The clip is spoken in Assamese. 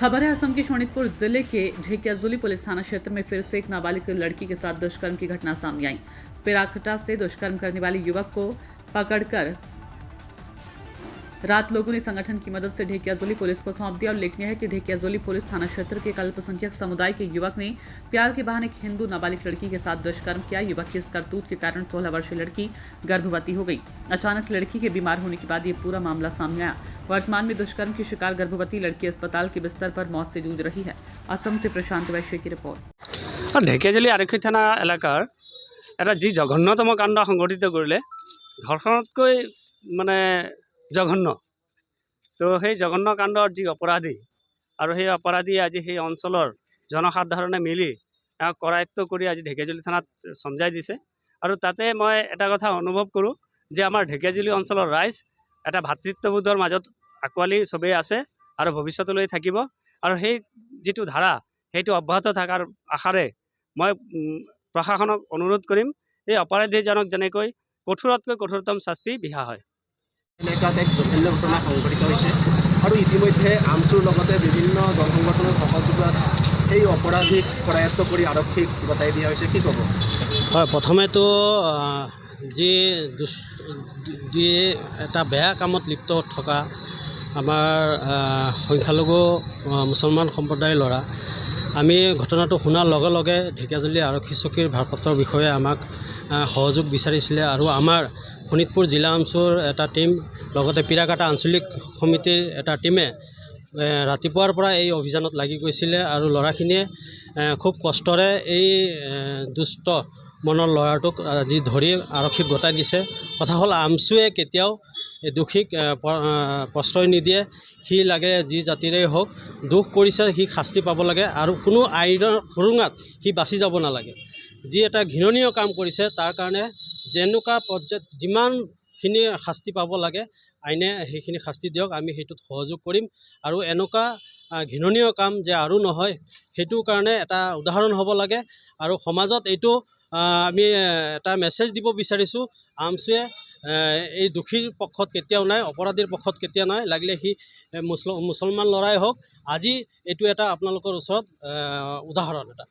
खबर है असम के शोणितपुर जिले के ढेकियाजुली पुलिस थाना क्षेत्र में फिर से एक नाबालिग लड़की के साथ दुष्कर्म की घटना सामने आई। पिराकटा से दुष्कर्म करने वाले युवक को पकड़कर रात लोगों ने संगठन की मदद से ढेकियाजुली पुलिस को सौंप दिया। उल्लेखनीय है कि ढेकियाजुली पुलिस थाना क्षेत्र के अल्पसंख्यक समुदाय के युवक ने प्यार के बहाने एक हिंदू नाबालिग लड़की के साथ दुष्कर्म किया। युवक की इस करतूत के कारण 16 वर्षीय लड़की गर्भवती हो गई। अचानक लड़की के बीमार होने के बाद ये पूरा मामला सामने आया। वर्तमान में दुष्कर्म की शिकार गर्भवती लड़की अस्पताल के बिस्तर पर मौत से जूझ रही है। असम से प्रशांत वैश्य की रिपोर्ट। ढेकियाजुली आरक्षी थाना एलेकार এটা যি জঘন্যতম কাণ্ড সংঘটিত কৰিলে, ধৰ্ষণতকৈ মানে জঘন্য। তো সেই জঘন্য কাণ্ডৰ যি অপৰাধী আৰু সেই অপৰাধী আজি সেই অঞ্চলৰ জনসাধাৰণে মিলি কৰায়ত্ব কৰি আজি ঢেকিয়াজুলি থানাত সমজাই দিছে। আৰু তাতে মই এটা কথা অনুভৱ কৰোঁ যে আমাৰ ঢেকিয়াজুলি অঞ্চলৰ ৰাইজ এটা ভাতৃত্ববোধৰ মাজত আঁকোৱালি চবেই আছে আৰু ভৱিষ্যতলৈ থাকিব। আৰু সেই যিটো ধাৰা সেইটো অব্যাহত থকাৰ আশাৰে মই প্ৰশাসনক অনুৰোধ কৰিম এই অপৰাধীজনক যেনেকৈ কঠোৰতকৈ কঠোৰতম শাস্তি বিহা হয়। এলেকাত এক জঘন্য ঘটনা সংঘটিত হৈছে আৰু ইতিমধ্যে আমচুৰ লগতে বিভিন্ন দল সংগঠনৰ সহযোগত এই অপৰাধীক কৰায়ত্ব কৰি আৰক্ষীক গতাই দিয়া হৈছে, কি ক'ব? হয়, প্ৰথমেতো যি এটা বেয়া কামত লিপ্ত থকা আমাৰ সংখ্যালঘু মুছলমান সম্প্ৰদায়ৰ ল'ৰা, আমি ঘটনাটো শুনাৰ লগে লগে ঢেকিয়াজুলি আৰক্ষী চকীৰ ভাৰপ্ৰাপ্ত বিষয়ে আমাক সহযোগ বিচাৰিছিলে আৰু আমাৰ শোণিতপুৰ জিলা অঞ্চলৰ এটা টীম লগতে পিৰাকাটা আঞ্চলিক সমিতিৰ এটা টীমে ৰাতিপুৱাৰ পৰা এই অভিযানত লাগি গৈছিলে আৰু ল'ৰাখিনিয়ে খুব কষ্টৰে এই দুষ্ট মনৰ ল'ৰাটোক আজি ধৰি আৰক্ষীক গতাই দিছে। কথা হ'ল আমচুৱে কেতিয়াও দোষীক প্ৰশ্ৰয় নিদিয়ে। সি লাগে যি জাতিৰেই হওক, দোষ কৰিছে সি শাস্তি পাব লাগে আৰু কোনো আইনৰ সুৰুঙাত সি বাচি যাব নালাগে। যি এটা ঘৃণনীয় কাম কৰিছে তাৰ কাৰণে যেনেকুৱা পৰ্যায়ত যিমানখিনি শাস্তি পাব লাগে আইনে সেইখিনি শাস্তি দিয়ক, আমি সেইটোত সহযোগ কৰিম। আৰু এনেকুৱা ঘৃণনীয় কাম যে আৰু নহয় সেইটোৰ কাৰণে এটা উদাহৰণ হ'ব লাগে। আৰু সমাজত এইটো আমি এটা মেছেজ দিব বিচাৰিছোঁ, আমচুৱে এই দোষীৰ পক্ষত কেতিয়াও নাই, অপৰাধীৰ পক্ষত কেতিয়াও নাই, লাগিলে সি মুছলমান ল'ৰাই হওক। আজি এইটো এটা আপোনালোকৰ ওচৰত উদাহৰণ এটা।